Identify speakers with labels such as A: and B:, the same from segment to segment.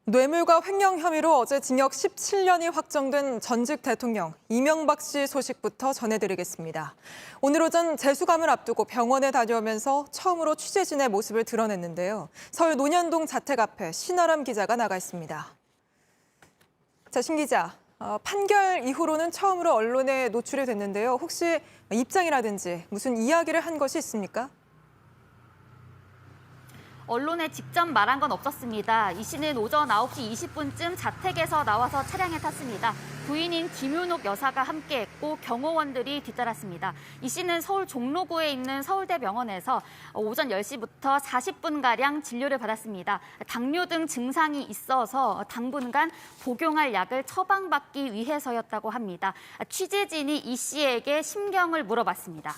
A: 뇌물과 횡령 혐의로 어제 징역 17년이 확정된 전직 대통령 이명박 씨 소식부터 전해드리겠습니다. 오늘 오전 재수감을 앞두고 병원에 다녀오면서 처음으로 취재진의 모습을 드러냈는데요. 서울 논현동 자택 앞에 신아람 기자가 나가 있습니다. 자, 신 기자, 판결 이후로는 처음으로 언론에 노출이 됐는데요. 혹시 입장이라든지 무슨 이야기를 한 것이 있습니까?
B: 언론에 직접 말한 건 없었습니다. 이 씨는 오전 9시 20분쯤 자택에서 나와서 차량에 탔습니다. 부인인 김윤옥 여사가 함께했고 경호원들이 뒤따랐습니다. 이 씨는 서울 종로구에 있는 서울대병원에서 오전 10시부터 40분가량 진료를 받았습니다. 당뇨 등 증상이 있어서 당분간 복용할 약을 처방받기 위해서였다고 합니다. 취재진이 이 씨에게 심경을 물어봤습니다.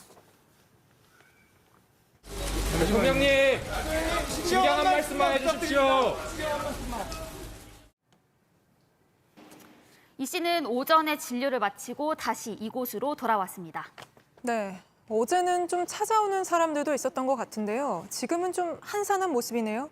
C: 대통령님, 진정한 말씀만 해주십시오.
B: 이 씨는 오전에 진료를 마치고 다시 이곳으로 돌아왔습니다.
A: 네, 어제는 좀 찾아오는 사람들도 있었던 것 같은데요. 지금은 좀 한산한 모습이네요.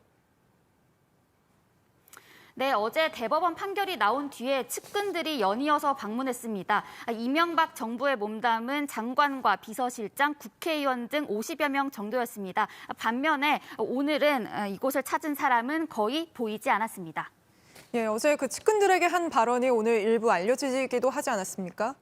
B: 네, 어제 대법원 판결이 나온 뒤에 측근들이 연이어서 방문했습니다. 이명박 정부에 몸담은 장관과 비서실장, 국회의원 등 50여 명 정도였습니다. 반면에 오늘은 이곳을 찾은 사람은 거의 보이지 않았습니다.
A: 예, 어제 그 측근들에게 한 발언이 오늘 일부 알려지기도 하지 않았습니까?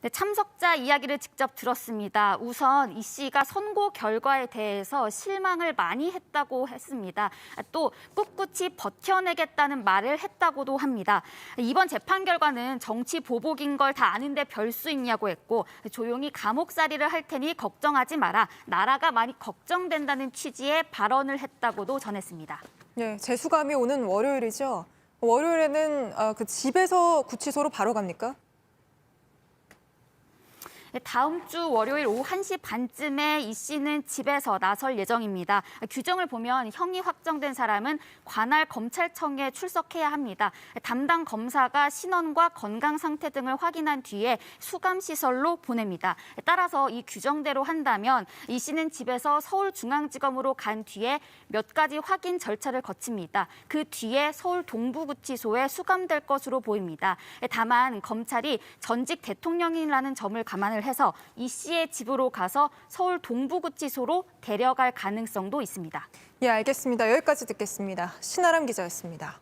B: 네, 참석자 이야기를 직접 들었습니다. 우선 이 씨가 선고 결과에 대해서 실망을 많이 했다고 했습니다. 또 꿋꿋이 버텨내겠다는 말을 했다고도 합니다. 이번 재판 결과는 정치 보복인 걸 다 아는데 별 수 있냐고 했고 조용히 감옥살이를 할 테니 걱정하지 마라. 나라가 많이 걱정된다는 취지의 발언을 했다고도 전했습니다.
A: 예, 재수감이 오는 월요일이죠. 월요일에는 그 집에서 구치소로 바로 갑니까?
B: 다음 주 월요일 오후 1시 반쯤에 이 씨는 집에서 나설 예정입니다. 규정을 보면 형이 확정된 사람은 관할 검찰청에 출석해야 합니다. 담당 검사가 신원과 건강 상태 등을 확인한 뒤에 수감시설로 보냅니다. 따라서 이 규정대로 한다면 이 씨는 집에서 서울중앙지검으로 간 뒤에 몇 가지 확인 절차를 거칩니다. 그 뒤에 서울 동부구치소에 수감될 것으로 보입니다. 다만 검찰이 전직 대통령이라는 점을 감안을 해서 이 씨의 집으로 가서 서울 동부구치소로 데려갈 가능성도 있습니다.
A: 예, 알겠습니다. 여기까지 듣겠습니다. 신아람 기자였습니다.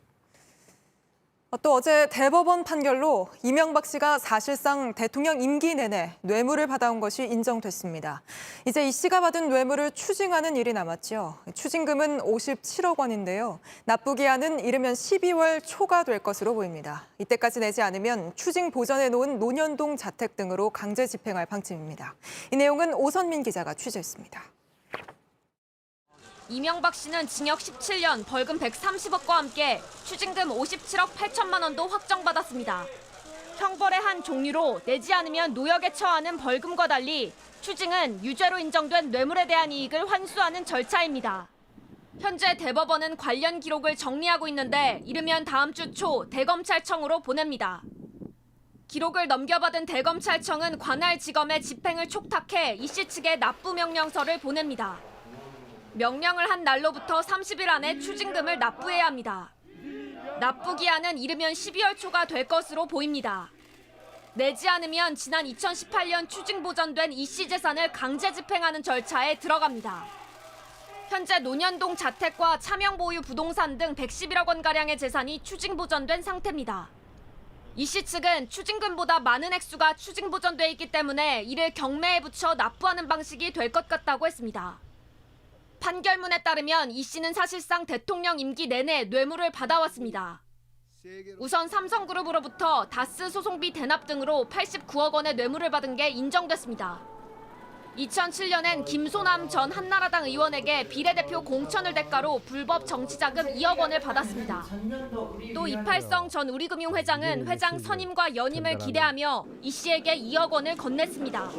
A: 또 어제 대법원 판결로 이명박 씨가 사실상 대통령 임기 내내 뇌물을 받아온 것이 인정됐습니다. 이제 이 씨가 받은 뇌물을 추징하는 일이 남았죠. 추징금은 57억 원인데요. 납부 기한은 이르면 12월 초가 될 것으로 보입니다. 이때까지 내지 않으면 추징 보전해 놓은 논현동 자택 등으로 강제 집행할 방침입니다. 이 내용은 오선민 기자가 취재했습니다.
D: 이명박 씨는 징역 17년, 벌금 130억과 함께 추징금 57억 8천만 원도 확정받았습니다. 형벌의 한 종류로 내지 않으면 노역에 처하는 벌금과 달리 추징은 유죄로 인정된 뇌물에 대한 이익을 환수하는 절차입니다. 현재 대법원은 관련 기록을 정리하고 있는데 이르면 다음 주 초 대검찰청으로 보냅니다. 기록을 넘겨받은 대검찰청은 관할지검에 집행을 촉탁해 이 씨 측에 납부명령서를 보냅니다. 명령을 한 날로부터 30일 안에 추징금을 납부해야 합니다. 납부 기한은 이르면 12월 초가 될 것으로 보입니다. 내지 않으면 지난 2018년 추징 보전된 이 씨 재산을 강제 집행하는 절차에 들어갑니다. 현재 논현동 자택과 차명 보유 부동산 등 111억 원가량의 재산이 추징 보전된 상태입니다. 이 씨 측은 추징금보다 많은 액수가 추징 보전돼 있기 때문에 이를 경매에 붙여 납부하는 방식이 될 것 같다고 했습니다. 판결문에 따르면 이 씨는 사실상 대통령 임기 내내 뇌물을 받아왔습니다. 우선 삼성그룹으로부터 다스 소송비 대납 등으로 89억 원의 뇌물을 받은 게 인정됐습니다. 2007년엔 김소남 전 한나라당 의원에게 비례대표 공천을 대가로 불법 정치자금 2억 원을 받았습니다. 또 이팔성 전 우리금융회장은 회장 선임과 연임을 기대하며 이 씨에게 2억 원을 건넸습니다.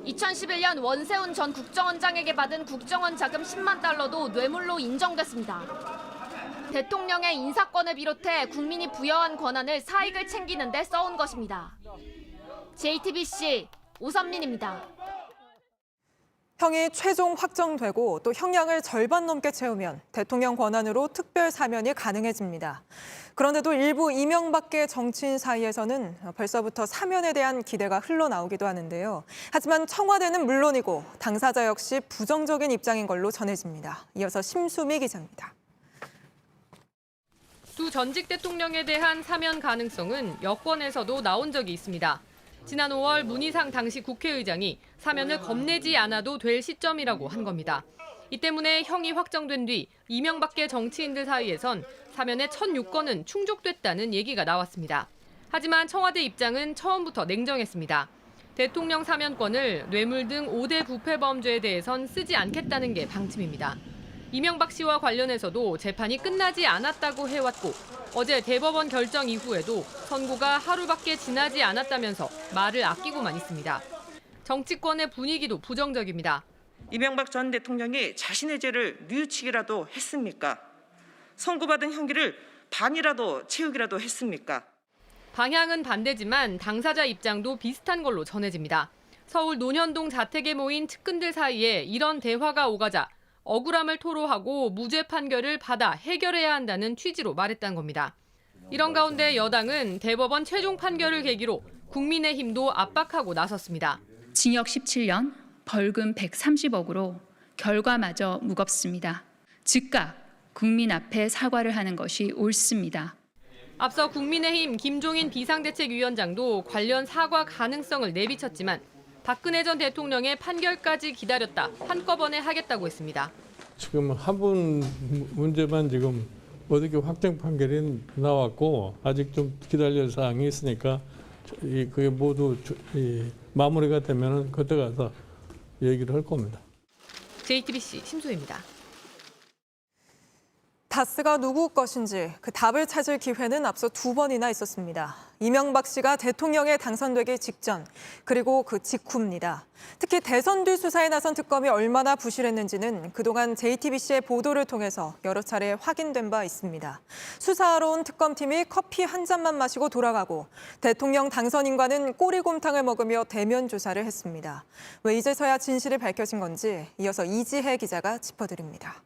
D: 2011년 원세훈 전 국정원장에게 받은 국정원 자금 10만 달러도 뇌물로 인정됐습니다. 대통령의 인사권을 비롯해 국민이 부여한 권한을 사익을 챙기는 데 써온 것입니다. JTBC 오선민입니다.
A: 형이 최종 확정되고 또 형량을 절반 넘게 채우면 대통령 권한으로 특별 사면이 가능해집니다. 그런데도 일부 이명박계 정치인 사이에서는 벌써부터 사면에 대한 기대가 흘러나오기도 하는데요. 하지만 청와대는 물론이고 당사자 역시 부정적인 입장인 걸로 전해집니다. 이어서 심수미 기자입니다.
E: 두 전직 대통령에 대한 사면 가능성은 여권에서도 나온 적이 있습니다. 지난 5월 문희상 당시 국회의장이 사면을 겁내지 않아도 될 시점이라고 한 겁니다. 이 때문에 형이 확정된 뒤 이명박계 정치인들 사이에선 사면의 첫 요건은 충족됐다는 얘기가 나왔습니다. 하지만 청와대 입장은 처음부터 냉정했습니다. 대통령 사면권을 뇌물 등 5대 부패 범죄에 대해선 쓰지 않겠다는 게 방침입니다. 이명박 씨와 관련해서도 재판이 끝나지 않았다고 해왔고 어제 대법원 결정 이후에도 선고가 하루밖에 지나지 않았다면서 말을 아끼고만 있습니다. 정치권의 분위기도 부정적입니다.
F: 이명박 전 대통령이 자신의 죄를 뉘우치기라도 했습니까? 선고받은 형기를 반이라도 채우기라도 했습니까?
E: 방향은 반대지만 당사자 입장도 비슷한 걸로 전해집니다. 서울 논현동 자택에 모인 측근들 사이에 이런 대화가 오가자 억울함을 토로하고 무죄 판결을 받아 해결해야 한다는 취지로 말했다는 겁니다. 이런 가운데 여당은 대법원 최종 판결을 계기로 국민의힘도 압박하고 나섰습니다.
G: 징역 17년, 벌금 130억으로 결과마저 무겁습니다. 즉각 국민 앞에 사과를 하는 것이 옳습니다.
E: 앞서 국민의힘 김종인 비상대책위원장도 관련 사과 가능성을 내비쳤지만 박근혜 전 대통령의 판결까지 기다렸다 한꺼번에 하겠다고 했습니다.
H: 지금 한 분 문제만 지금 어떻게 확정 판결이 나왔고 아직 좀 기다릴 사항이 있으니까 그게 모두 마무리가 되면은 그때 가서 얘기를 할 겁니다.
E: JTBC 심수희입니다.
A: 다스가 누구 것인지 그 답을 찾을 기회는 앞서 2번이나 있었습니다. 이명박 씨가 대통령에 당선되기 직전 그리고 그 직후입니다. 특히 대선 뒤 수사에 나선 특검이 얼마나 부실했는지는 그동안 JTBC의 보도를 통해서 여러 차례 확인된 바 있습니다. 수사하러 온 특검팀이 커피 한 잔만 마시고 돌아가고 대통령 당선인과는 꼬리곰탕을 먹으며 대면 조사를 했습니다. 왜 이제서야 진실이 밝혀진 건지 이어서 이지혜 기자가 짚어드립니다.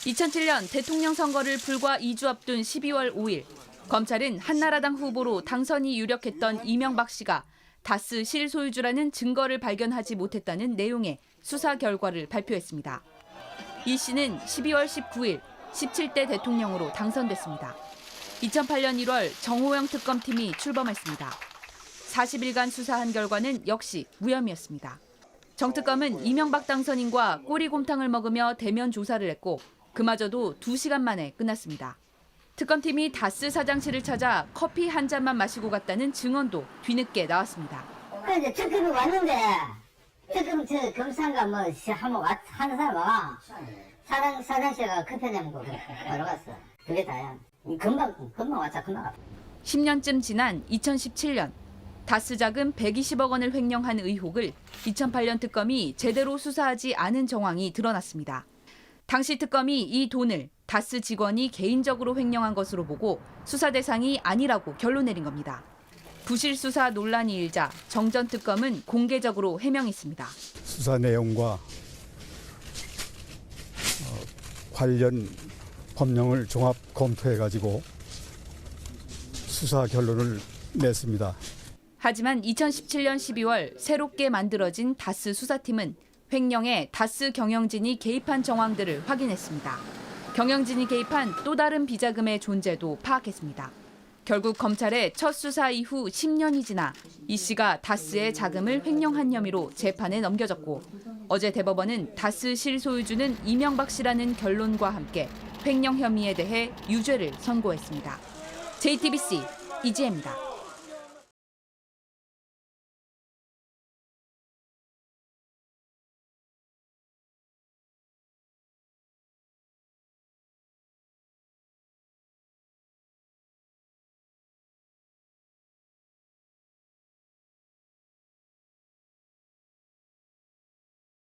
I: 2007년 대통령 선거를 불과 2주 앞둔 12월 5일, 검찰은 한나라당 후보로 당선이 유력했던 이명박 씨가 다스 실소유주라는 증거를 발견하지 못했다는 내용의 수사 결과를 발표했습니다. 이 씨는 12월 19일 17대 대통령으로 당선됐습니다. 2008년 1월 정호영 특검팀이 출범했습니다. 40일간 수사한 결과는 역시 무혐의였습니다. 정 특검은 이명박 당선인과 꼬리곰탕을 먹으며 대면 조사를 했고 그마저도 2시간 만에 끝났습니다. 특검팀이 다스 사장실을 찾아 커피 한 잔만 마시고 갔다는 증언도 뒤늦게 나왔습니다.
J: 이제 특검이 왔는데 특검 저 검사가 뭐 한번 하는 사람 와 사장실에 커피 한 잔 먹고 걸어갔어. 그게 다야. 금방 왔자 금방.
I: 10년쯤 지난 2017년 다스 자금 120억 원을 횡령한 의혹을 2008년 특검이 제대로 수사하지 않은 정황이 드러났습니다. 당시 특검이 이 돈을 다스 직원이 개인적으로 횡령한 것으로 보고 수사 대상이 아니라고 결론 내린 겁니다. 부실 수사 논란이 일자 정 전 특검은 공개적으로 해명했습니다.
K: 수사 내용과 관련 법령을 종합 검토해가지고 수사 결론을 냈습니다.
I: 하지만 2017년 12월 새롭게 만들어진 다스 수사팀은 횡령에 다스 경영진이 개입한 정황들을 확인했습니다. 경영진이 개입한 또 다른 비자금의 존재도 파악했습니다. 결국 검찰의 첫 수사 이후 10년이 지나 이 씨가 다스의 자금을 횡령한 혐의로 재판에 넘겨졌고 어제 대법원은 다스 실소유주는 이명박 씨라는 결론과 함께 횡령 혐의에 대해 유죄를 선고했습니다. JTBC 이지혜입니다.